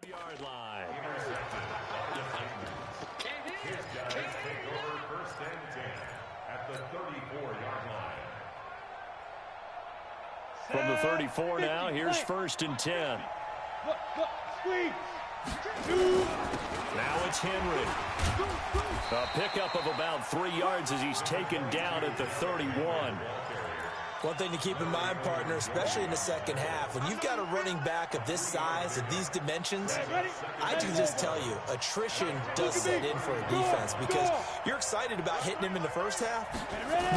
Yard line. His guys take over 1st and 10 at the 34-yard line. From the 34 now, here's 1st and 10. Now it's Henry. A pickup of about 3 yards as he's taken down at the 31. One thing to keep in mind, partner, especially in the second half, when you've got a running back of this size, of these dimensions, I can just tell you, attrition does set in for a defense because you're excited about hitting him in the first half.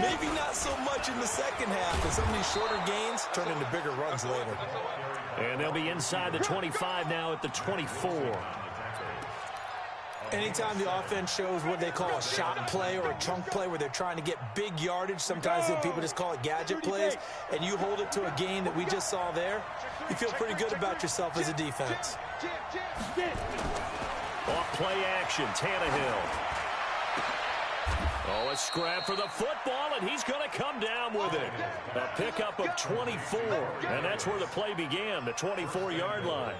Maybe not so much in the second half, and some of these shorter gains turn into bigger runs later. And they'll be inside the 25 now at the 24. Anytime the offense shows what they call a shot play or a chunk play where they're trying to get big yardage, sometimes people just call it gadget plays, and you hold it to a gain that we just saw there, you feel pretty good about yourself as a defense. Off play action, Tannehill. Oh, a scrap for the football, and he's going to come down with it. A pickup of 24, and that's where the play began, the 24-yard line.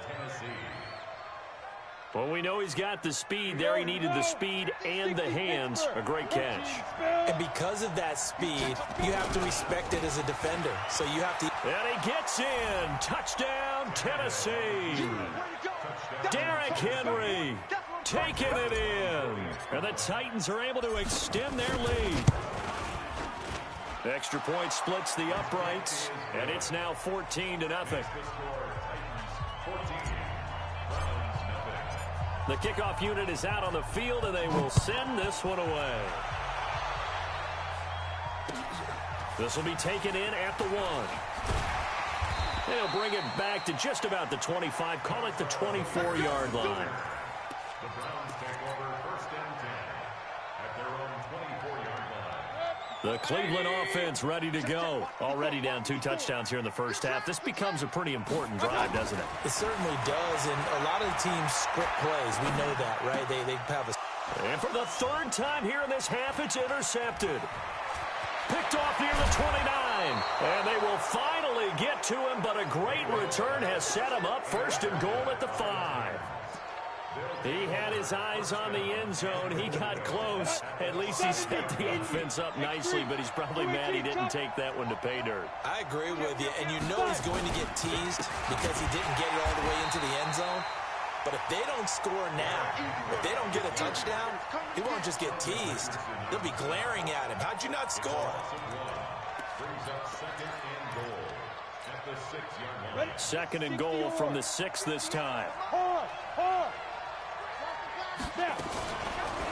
Well, we know he's got the speed there. He needed the speed and the hands. A great catch. And because of that speed, you have to respect it as a defender. So you have to... And he gets in. Touchdown, Tennessee. Derrick Henry taking it in. And the Titans are able to extend their lead. The extra point splits the uprights, and it's now 14-0. The kickoff unit is out on the field, and they will send this one away. This will be taken in at the 1. They'll bring it back to just about the 25. Call it the 24-yard line. The Browns take over 1st and 10 at their own 24-yard line. The Cleveland offense ready to go. Already down 2 touchdowns here in the first half. This becomes a pretty important drive, doesn't it? It certainly does, and a lot of teams script plays. We know that, right? They have a... And for the 3rd time here in this half, it's intercepted. Picked off near the 29. And they will finally get to him, but a great return has set him up 1st and goal at the 5. He had his eyes on the end zone. He got close. At least he set the offense up nicely, but he's probably mad he didn't take that one to pay dirt. I agree with you, and you know he's going to get teased because he didn't get it all the way into the end zone. But if they don't score now, if they don't get a touchdown, he won't just get teased. They'll be glaring at him. How'd you not score? Brings up 2nd and goal at the 6-yard line. 2nd and goal from the 6 this time.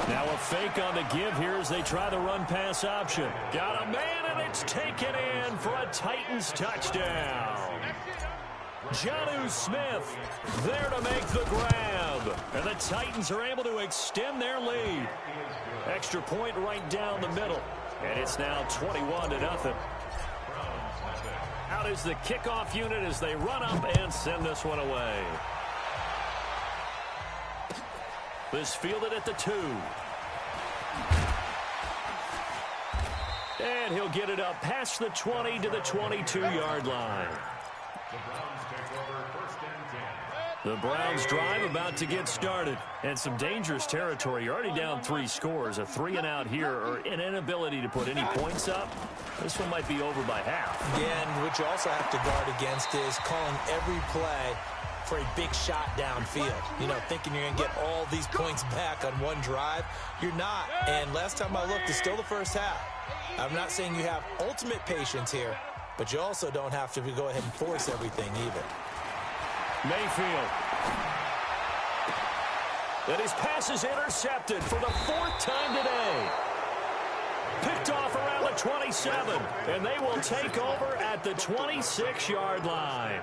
Now a fake on the give here as they try the run-pass option. Got a man, and it's taken in for a Titans touchdown. Jonnu Smith there to make the grab. And the Titans are able to extend their lead. Extra point right down the middle. And it's now 21-0. Out is the kickoff unit as they run up and send this one away. This fielded at the 2. And he'll get it up past the 20 to the 22-yard line. The Browns drive about to get started. And some dangerous territory. You're already down 3 scores. A 3-and-out here, or an inability to put any points up. This one might be over by half. Yeah, and what you also have to guard against is calling every play for a big shot downfield. You know, thinking you're going to get all these points back on one drive. You're not. And last time I looked, it's still the first half. I'm not saying you have ultimate patience here, but you also don't have to go ahead and force everything either. Mayfield. And his pass is intercepted for the 4th time today. Picked off around the 27, and they will take over at the 26-yard line.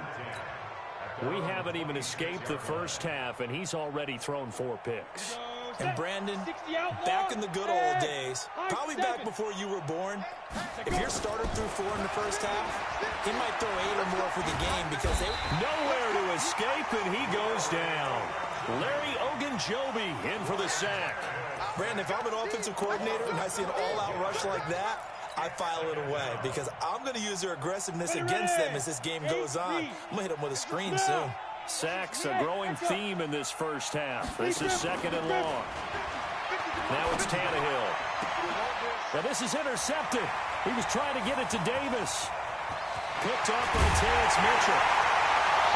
We haven't even escaped the first half, and he's already thrown 4 picks. And Brandon, back in the good old days, probably back before you were born, if your starter threw 4 in the first half, he might throw 8 or more for the game because they... Nowhere to escape, and he goes down. Larry Ogunjobi in for the sack. Brandon, if I'm an offensive coordinator and I see an all-out rush like that, I file it away because I'm going to use their aggressiveness against them as this game goes on. I'm going to hit them with a screen soon. Sacks, a growing theme in this first half. This is second and long. Now it's Tannehill. Now this is intercepted. He was trying to get it to Davis. Picked off by Terrence Mitchell.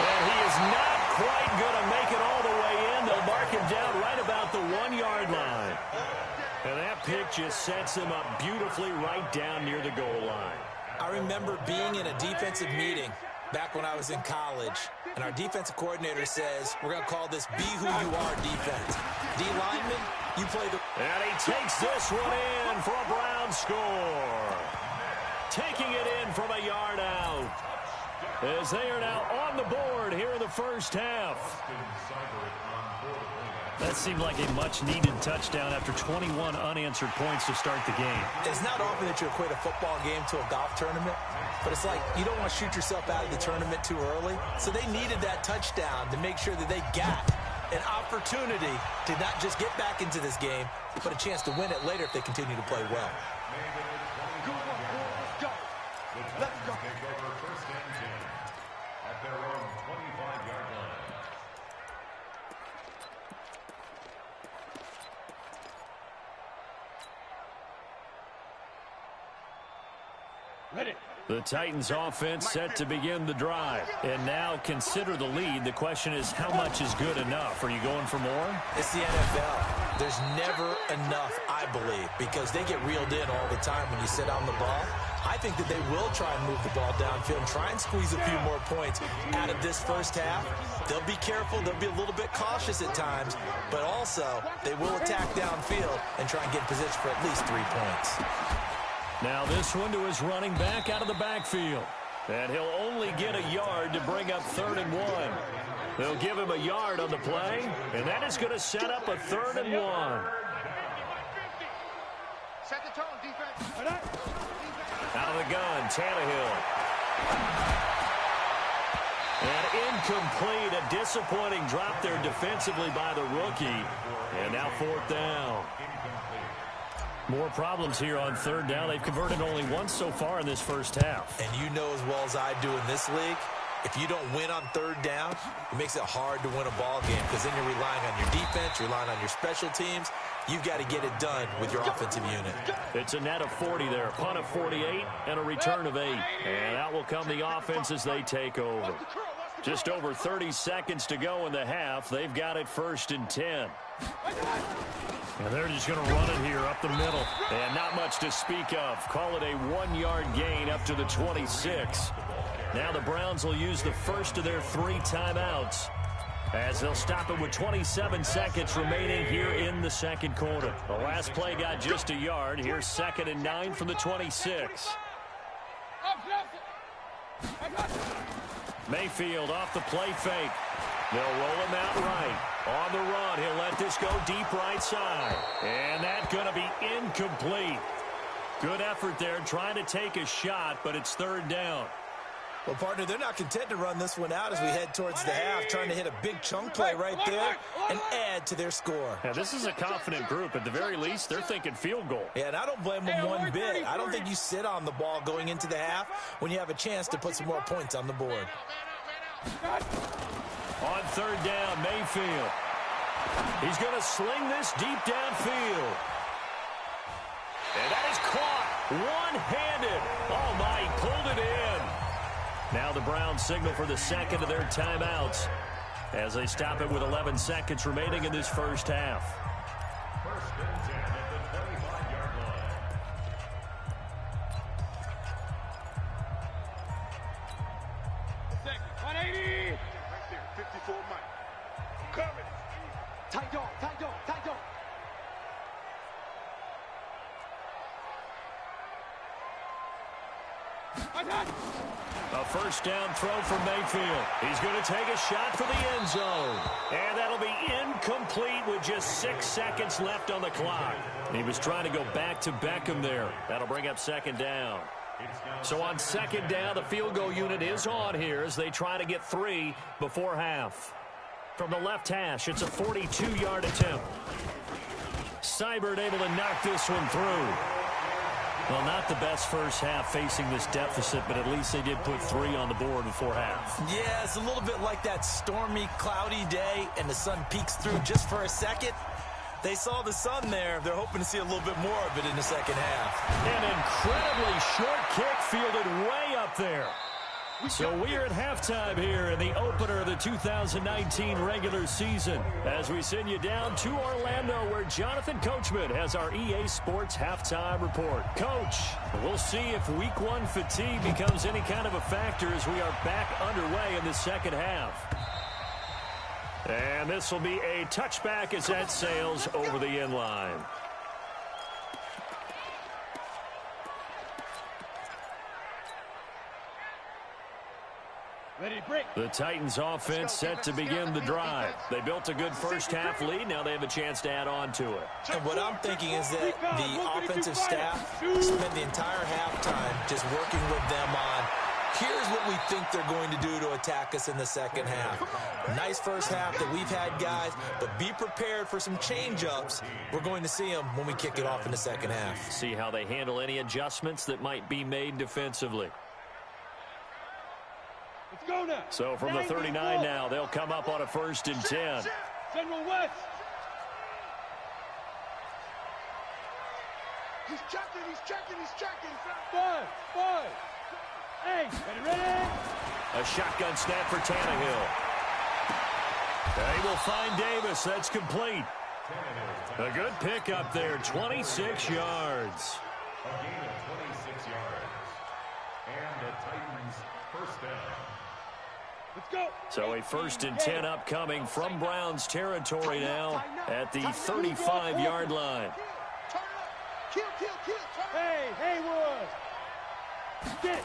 And he is not quite going to make it all the way in. They'll mark him down right about the 1-yard line. And that pick just sets him up beautifully right down near the goal line. I remember being in a defensive meeting back when I was in college, and our defensive coordinator says, we're going to call this Be Who You Are defense. D lineman, you play the... And he takes this one in for a Brown score. Taking it in from a yard out. As they are now on the board here in the first half. That seemed like a much-needed touchdown after 21 unanswered points to start the game. It's not often that you equate a football game to a golf tournament, but it's like you don't want to shoot yourself out of the tournament too early. So they needed that touchdown to make sure that they got an opportunity to not just get back into this game, but a chance to win it later if they continue to play well. Let's go. Take over first and 10 at their own 25-yard line. Ready. The Titans offense set to begin the drive. And now consider the lead. The question is, how much is good enough? Are you going for more? It's the NFL. There's never enough, I believe, because they get reeled in all the time when you sit on the ball. I think that they will try and move the ball downfield and try and squeeze a few more points out of this first half. They'll be careful. They'll be a little bit cautious at times, but also they will attack downfield and try and get in position for at least 3 points. Now this one to his running back out of the backfield. And he'll only get a yard to bring up 3rd and 1. They'll give him a yard on the play, and that is going to set up a 3rd and 1. Set the tone, defense. Out of the gun, Tannehill. And incomplete, a disappointing drop there defensively by the rookie. And now 4th down. More problems here on 3rd down. They've converted only once so far in this first half. And you know as well as I do in this league, if you don't win on 3rd down, it makes it hard to win a ball game because then you're relying on your defense, you're relying on your special teams. You've got to get it done with your offensive unit. It's a net of 40 there, a punt of 48 and a return of 8. And out will come the offense as they take over. Just over 30 seconds to go in the half. They've got it 1st and 10. And they're just going to run it here up the middle. And not much to speak of. Call it a 1-yard gain up to the 26. Now the Browns will use the first of their 3 timeouts as they'll stop it with 27 seconds remaining here in the second quarter. The last play got just a yard. Here's 2nd and 9 from the 26. Mayfield off the play fake. They'll roll him out right. On the run, he'll let this go deep right side. And that's going to be incomplete. Good effort there trying to take a shot, but it's 3rd down. Well, partner, they're not content to run this one out as we head towards the half, trying to hit a big chunk play right there and add to their score. Yeah, this is a confident group. At the very least, they're thinking field goal. Yeah, and I don't blame them one bit. I don't think you sit on the ball going into the half when you have a chance to put some more points on the board. On 3rd down, Mayfield. He's going to sling this deep downfield. And that is caught one-handed. Oh, my, he pulled it in. Now the Browns signal for the second of their timeouts as they stop it with 11 seconds remaining in this first half. 1st and 10 at the 25-yard line. Second, 180. Right there, 54 Mike. Coming. Tight dog, tight dog, tight dog. A 1st down throw for Mayfield. He's going to take a shot for the end zone. And that'll be incomplete with just 6 seconds left on the clock. He was trying to go back to Beckham there. That'll bring up 2nd down. So on 2nd down, the field goal unit is on here as they try to get 3 before half. From the left hash, it's a 42-yard attempt. Seibert able to knock this one through. Well, not the best first half facing this deficit, but at least they did put 3 on the board before half. Yeah, it's a little bit like that stormy, cloudy day, and the sun peeks through just for a second. They saw the sun there. They're hoping to see a little bit more of it in the second half. An incredibly short kick fielded way up there. So we are at halftime here in the opener of the 2019 regular season as we send you down to Orlando where Jonathan Coachman has our EA Sports halftime report. Coach, we'll see if week 1 fatigue becomes any kind of a factor as we are back underway in the second half. And this will be a touchback as that sails over the end line. The Titans offense set to begin the drive. They built a good first half lead. Now they have a chance to add on to it. And what I'm thinking is that the offensive staff spend the entire halftime just working with them on, here's what we think they're going to do to attack us in the second half. Nice first half that we've had, guys, but be prepared for some change-ups. We're going to see them when we kick it off in the second half. See how they handle any adjustments that might be made defensively. Let's go now. So from the 39 now, they'll come up on a 1st and 10. General West. He's checking. 5. Hey, ready? A shotgun snap for Tannehill. They will find Davis. That's complete. A good pickup there, 26 yards. A gain of 26 yards. And the Titans first down. Let's go. So a 1st and 10 upcoming from Browns territory now at the 35-yard line. Kill. Hey, Haywood. Get it.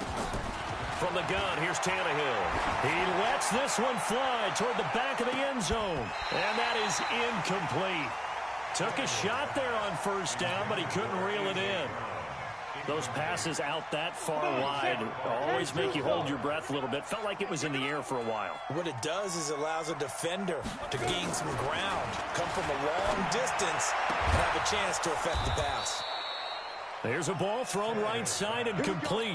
From the gun, here's Tannehill. He lets this one fly toward the back of the end zone. And that is incomplete. Took a shot there on 1st down, but he couldn't reel it in. Those passes out that far wide always make you hold your breath a little bit. Felt like it was in the air for a while. What it does is it allows a defender to gain some ground, come from a long distance, and have a chance to affect the pass. There's a ball thrown right side and complete.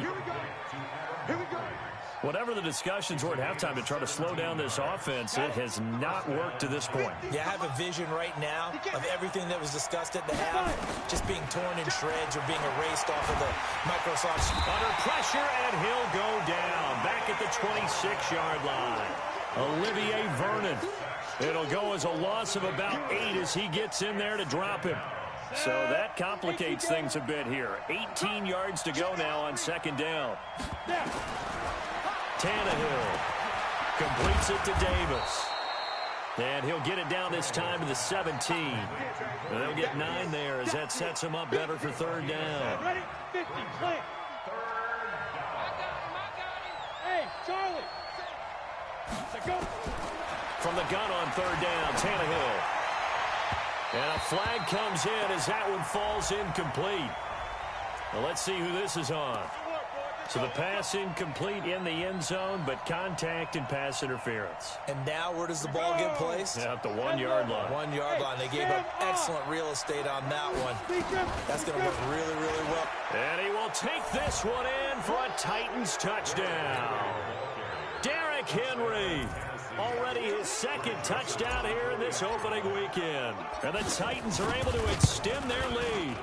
Here we go. Whatever the discussions were at halftime to try to slow down this offense, it has not worked to this point. Yeah, I have a vision right now of everything that was discussed at the half just being torn in shreds or being erased off of the Microsoft. Under pressure, and he'll go down. Back at the 26-yard line. Olivier Vernon. It'll go as a loss of about 8 as he gets in there to drop him. So that complicates things a bit here. 18 yards to go now on 2nd down. Tannehill completes it to Davis. And he'll get it down this time to the 17. And they'll get 9 there as that sets him up better for 3rd down. Ready? 50, plant. Hey, Charlie. Let's go. From the gun on 3rd down, Tannehill. And a flag comes in as that one falls incomplete. Well, let's see who this is on. So the pass incomplete in the end zone, but contact and pass interference. And now where does the ball get placed? At the 1-yard line. 1-yard line. They gave up excellent real estate on that one. That's going to work really, really well. And he will take this one in for a Titans touchdown. Derrick Henry. Already his 2nd touchdown here in this opening weekend. And the Titans are able to extend their lead.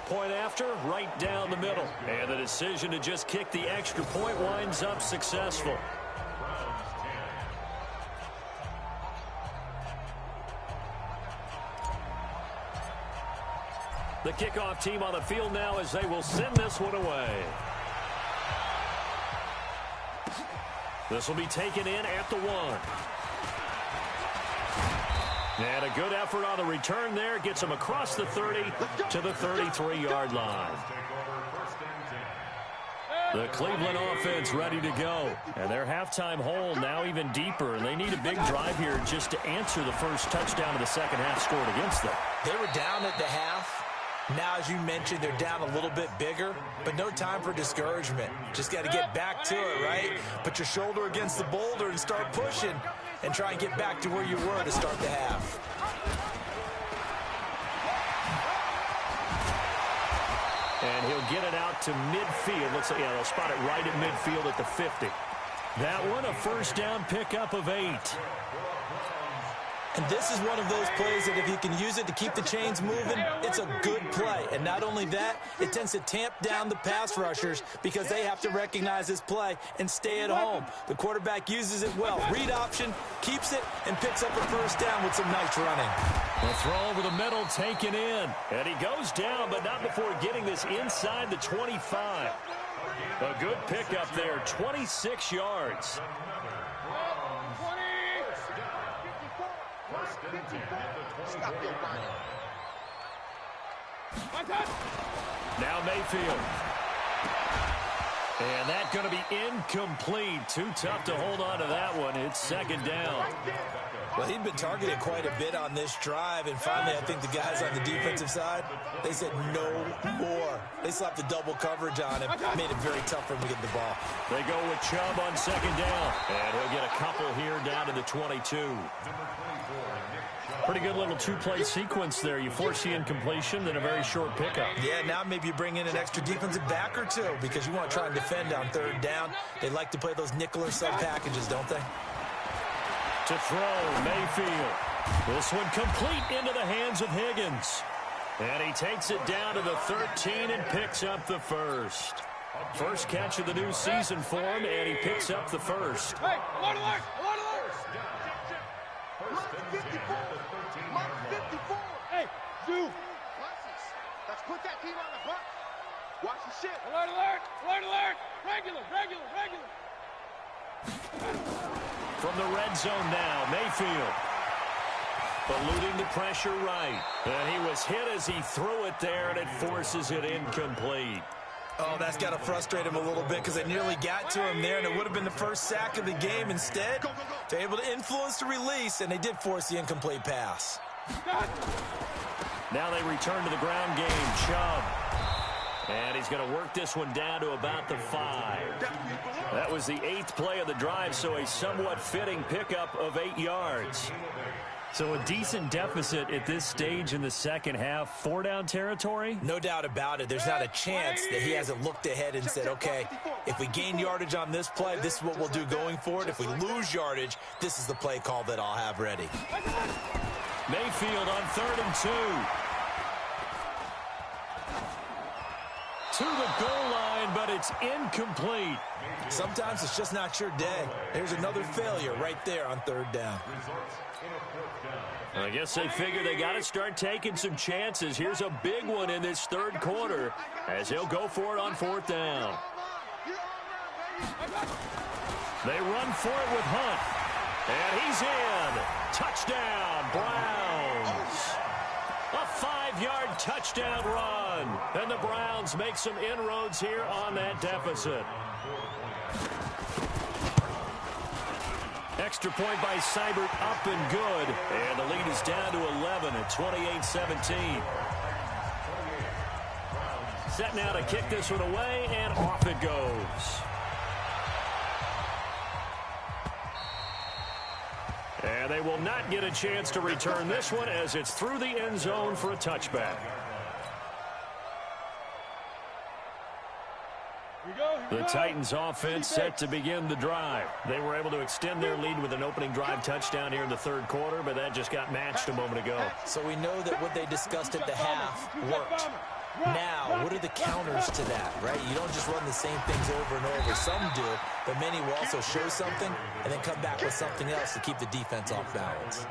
Point after, right down the middle. And the decision to just kick the extra point winds up successful. The kickoff team on the field now as they will send this one away. This will be taken in at the 1. And a good effort on the return there. Gets him across the 30 to the 33-yard line. The Cleveland offense ready to go. And their halftime hole now even deeper. And they need a big drive here just to answer the first touchdown of the second half scored against them. They were down at the half. Now, as you mentioned, they're down a little bit bigger, but no time for discouragement. Just got to get back to it, right? Put your shoulder against the boulder and start pushing and try and get back to where you were to start the half. And he'll get it out to midfield. Let's say, yeah, they'll spot it right at midfield at the 50. That one, a first down pickup of 8. And this is one of those plays that if you can use it to keep the chains moving, it's a good play. And not only that, it tends to tamp down the pass rushers because they have to recognize this play and stay at home. The quarterback uses it well. Read option, keeps it, and picks up a first down with some nice running. The throw over the middle taken in. And he goes down, but not before getting this inside the 25. A good pickup there, 26 yards. Now Mayfield. And that's going to be incomplete. Too tough to hold on to that one. It's second down. Well, he'd been targeted quite a bit on this drive, and finally I think the guys on the defensive side, they said no more. They slapped the double coverage on him, made it very tough for him to get the ball. They go with Chubb on second down, and he'll get a couple here down to the 22. Pretty good little two-play sequence there. You force the incompletion, then a very short pickup. Yeah, now maybe you bring in an extra defensive back or two because you want to try and defend on third down. They like to play those nickel or sub packages, don't they? To throw, Mayfield. This one complete into the hands of Higgins. And he takes it down to the 13 and picks up the first. First catch of the new season for him, and he picks up the first. Hey, alert, alert, alert, alert. Mark 54. Mark 54. Hey, Zoo. Let's put that team on the hook. Watch the shit. Alert, alert, alert, alert. Regular, regular, regular. From the red zone now, Mayfield. Eluding the pressure right. And he was hit as he threw it there, and it forces it incomplete. Oh, that's got to frustrate him a little bit because they nearly got to him there, and it would have been the first sack of the game. Instead, they're able to influence the release, and they did force the incomplete pass. Now they return to the ground game. Chubb. And he's going to work this one down to about the 5. That was the 8th play of the drive, so a somewhat fitting pickup of 8 yards. So a decent deficit at this stage in the second half. 4-down territory? No doubt about it. There's not a chance that he hasn't looked ahead and said, okay, if we gain yardage on this play, this is what we'll do going forward. If we lose yardage, this is the play call that I'll have ready. Mayfield on 3rd and 2. To the goal line, but it's incomplete. Sometimes it's just not your day. There's another failure right there on 3rd down. I guess they figure they got to start taking some chances. Here's a big one in this 3rd quarter as he'll go for it on 4th down. They run for it with Hunt. And he's in. Touchdown, Browns. A 5-yard touchdown run. And the Browns make some inroads here on that deficit. Extra point by Seibert, up and good. And the lead is down to 11 at 28-17. Set now to kick this one away, and off it goes. And they will not get a chance to return this one as it's through the end zone for a touchback. The Titans offense set to begin the drive. They were able to extend their lead with an opening drive touchdown here in the 3rd quarter, but that just got matched a moment ago. So we know that what they discussed at the half worked. Now, what are the counters to that, right? You don't just run the same things over and over. Some do, but many will also show something and then come back with something else to keep the defense off balance.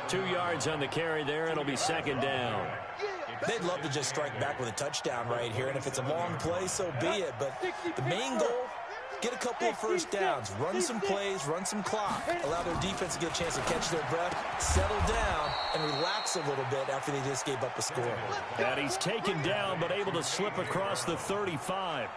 2 yards on the carry there. It'll be 2nd down. They'd love to just strike back with a touchdown right here, and if it's a long play, so be it. But the main goal, get a couple of first downs, run some plays, run some clock, allow their defense to get a chance to catch their breath, settle down, and relax a little bit after they just gave up a score. And he's taken down but able to slip across the 35.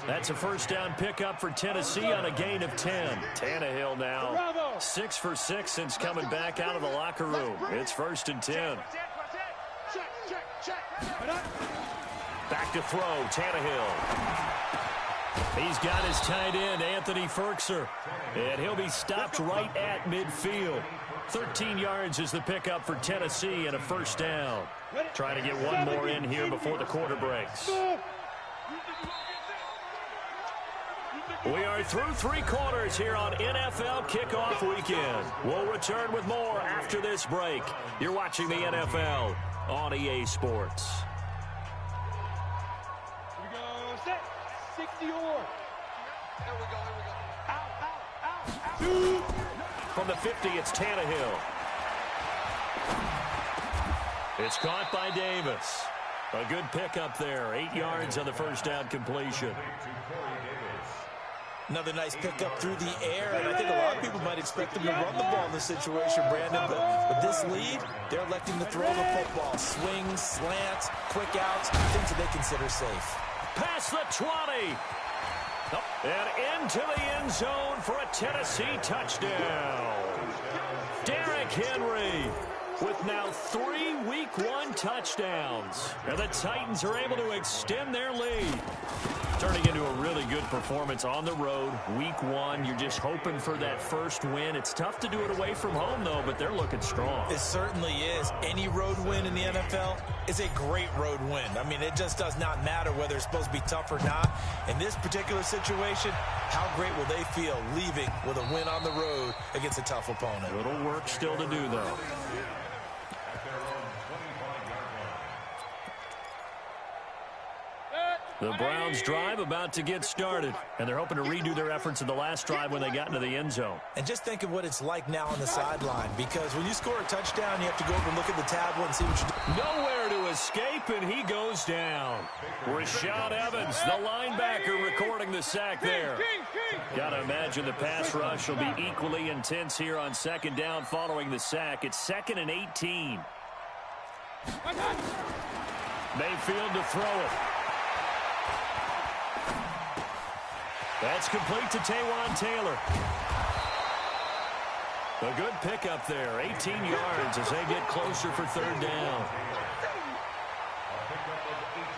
That's a first down pickup for Tennessee on a gain of 10. Tannehill now 6 for 6 since coming back out of the locker room. It's 1st and 10. Back to throw, Tannehill. He's got his tight end, Anthony Ferkser. And he'll be stopped right at midfield. 13 yards is the pickup for Tennessee and a first down. Trying to get one more in here before the quarter breaks. We are through 3 quarters here on NFL Kickoff Weekend. We'll return with more after this break. You're watching the NFL on EA Sports. Here we go. Set. 60 or. There we go. Out. From the 50, it's Tannehill. It's caught by Davis. A good pickup there. 8 yards on the first down completion. Another nice pickup through the air, and I think a lot of people might expect them to run the ball in this situation, Brandon, but with this lead, they're electing to throw the football. Swings, slants, quick outs, things that they consider safe. Past the 20. And into the end zone for a Tennessee touchdown. Derrick Henry with now 3 Week 1 touchdowns. And the Titans are able to extend their lead. Turning into a really good performance on the road. Week 1, you're just hoping for that first win. It's tough to do it away from home, though, but they're looking strong. It certainly is. Any road win in the NFL is a great road win. I mean, it just does not matter whether it's supposed to be tough or not. In this particular situation, how great will they feel leaving with a win on the road against a tough opponent? Little work still to do, though. The Browns drive about to get started, and they're hoping to redo their efforts in the last drive when they got into the end zone. And just think of what it's like now on the sideline, because when you score a touchdown, you have to go over and look at the tablet and see what you're doing. Nowhere to escape, and he goes down. Rashad Evans, the linebacker, recording the sack there. Got to imagine the pass rush will be equally intense here on second down following the sack. It's 2nd and 18. Mayfield to throw it. That's complete to Taywan Taylor. A good pickup there, 18 yards as they get closer for third down.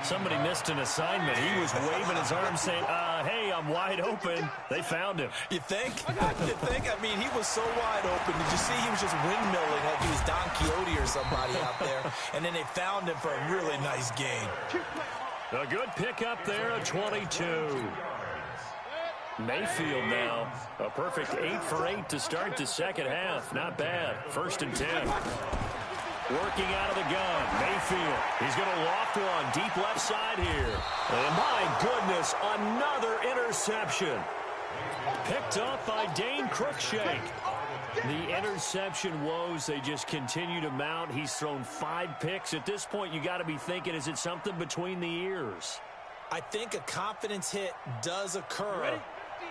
Somebody missed an assignment. He was waving his arms saying, hey, I'm wide open. They found him. You think? You think? I mean, he was so wide open. Did you see he was just windmilling like he was Don Quixote or somebody out there? And then they found him for a really nice gain. A good pickup there, a 22. Mayfield now, a perfect 8 for 8 to start the second half. Not bad. 1st and 10. Working out of the gun. Mayfield. He's going to loft one deep left side here. And my goodness, another interception. Picked up by Dane Cruikshank. The interception woes, they just continue to mount. He's thrown 5 picks. At this point, you got to be thinking, is it something between the ears? I think a confidence hit does occur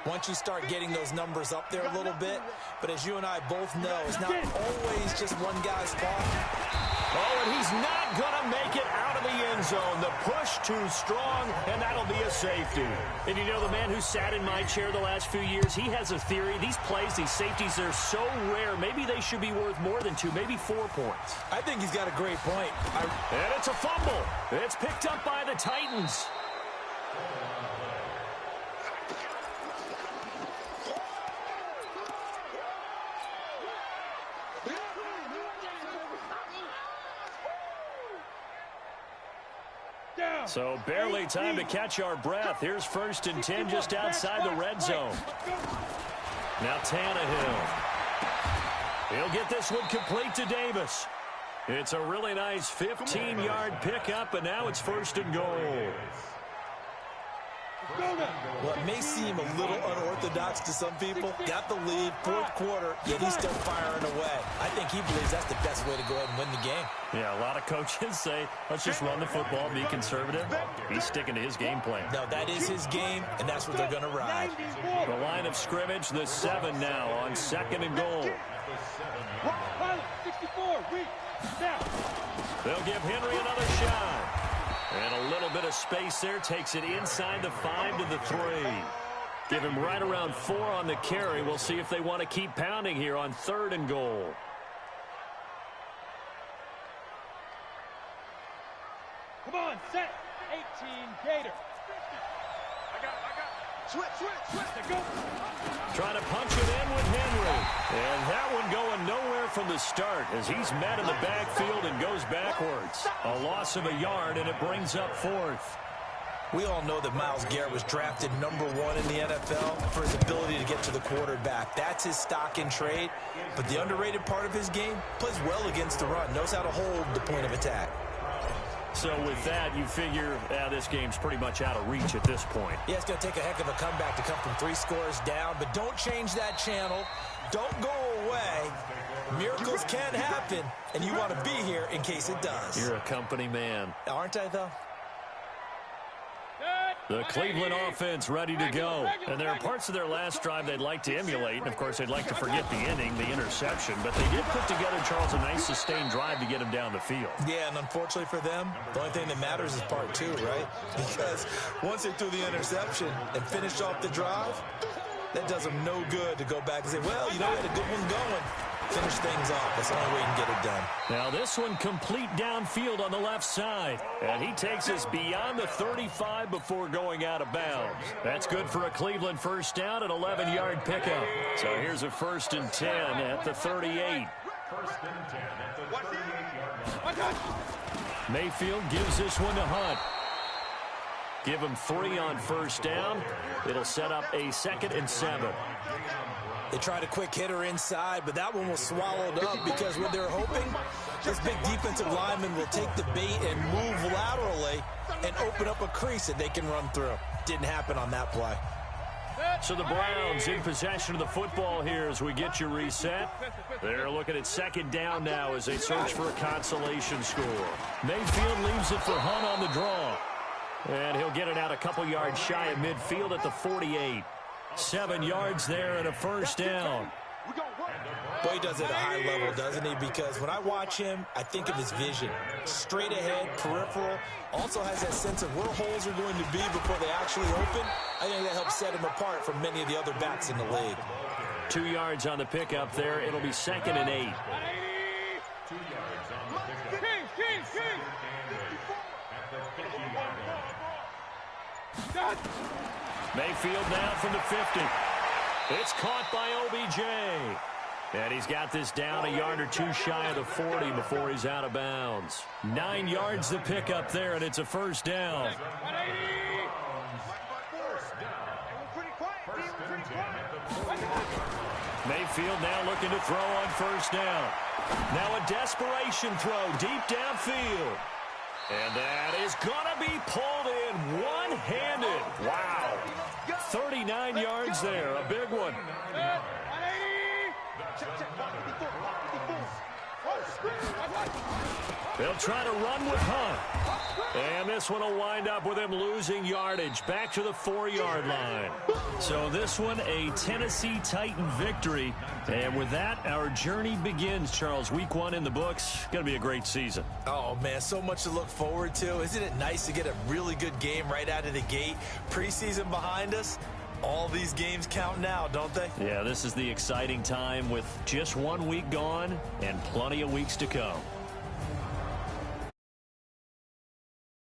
once you start getting those numbers up there a little bit. But as you and I both know, it's not always just one guy's fault. Oh, and he's not going to make it out of the end zone. The push too strong, and that'll be a safety. And you know, the man who sat in my chair the last few years, he has a theory. These plays, these safeties, they're so rare. Maybe they should be worth more than 2, maybe 4 points. I think he's got a great point. And it's a fumble. It's picked up by the Titans. So barely time to catch our breath. Here's 1st and 10 just outside the red zone. Now Tannehill. He'll get this one complete to Davis. It's a really nice 15-yard pickup, and now it's 1st and goal. Well, it may seem a little unorthodox to some people. Got the lead, 4th quarter, yet he's still firing away. I think he believes that's the best way to go ahead and win the game. Yeah, a lot of coaches say, let's just run the football, be conservative. He's sticking to his game plan. No, that is his game, and that's what they're going to ride. The line of scrimmage, the 7 now on 2nd and goal. 64, They'll give Henry another shot. And a little bit of space there, takes it inside the 5 to the 3. Give him right around 4 on the carry. We'll see if they want to keep pounding here on 3rd and goal. Come on, set. 18, Gator. I got it. Switch. Go. Trying to punch it in with Henry. And that one going nowhere from the start as he's met in the backfield and goes backwards. A loss of a yard, and it brings up 4th. We all know that Myles Garrett was drafted #1 in the NFL for his ability to get to the quarterback. That's his stock in trade. But the underrated part of his game, plays well against the run, knows how to hold the point of attack. So with that, you figure this game's pretty much out of reach at this point. Yeah, it's going to take a heck of a comeback to come from 3 scores down, but don't change that channel. Don't go away. Miracles can happen, and you want to be here in case it does. You're a company man. Aren't I, though? The Cleveland offense ready to go. And there are parts of their last drive they'd like to emulate. And, of course, they'd like to forget the inning, the interception. But they did put together, Charles, a nice sustained drive to get them down the field. Yeah, and unfortunately for them, the only thing that matters is part 2, right? Because once they threw the interception and finished off the drive, that does them no good to go back and say, well, you know, we had a good one going. Finish things off. That's the only way you can get it done. Now this one complete downfield on the left side. And he takes us beyond the 35 before going out of bounds. That's good for a Cleveland first down, an 11-yard pickup. So here's a 1st and 10 at the 38. 1st and 10 at the 38-yard line. Mayfield gives this one to Hunt. Give him 3 on first down. It'll set up a 2nd and 7. They tried a quick hitter inside, but that one was swallowed up because what they're hoping, this big defensive lineman will take the bait and move laterally and open up a crease that they can run through. Didn't happen on that play. So the Browns in possession of the football here as we get you reset. They're looking at 2nd down now as they search for a consolation score. Mayfield leaves it for Hunt on the draw. And he'll get it out a couple yards shy of midfield at the 48. 7 yards there and a first down. Boy, he does it at a high level, doesn't he? Because when I watch him, I think of his vision. Straight ahead, peripheral. Also has that sense of where holes are going to be before they actually open. I think that helps set him apart from many of the other backs in the league. 2 yards on the pickup there. It'll be 2nd and 8. 2 yards on the pickup. At the 50-yard line. Mayfield now from the 50. It's caught by OBJ. And he's got this down a yard or 2 shy of the 40 before he's out of bounds. 9 yards to pick up there, and it's a first down. Mayfield now looking to throw on first down. Now a desperation throw deep downfield. And that is going to be pulled in one-handed. Wow. 39 yards there, a big one. They'll try to run with Hunt. And this one will wind up with him losing yardage back to the 4-yard line. So this one, a Tennessee Titan victory. And with that, our journey begins, Charles. Week 1 in the books. Going to be a great season. Oh, man, so much to look forward to. Isn't it nice to get a really good game right out of the gate? Preseason behind us. All these games count now, don't they? Yeah, this is the exciting time with just 1 week gone and plenty of weeks to come.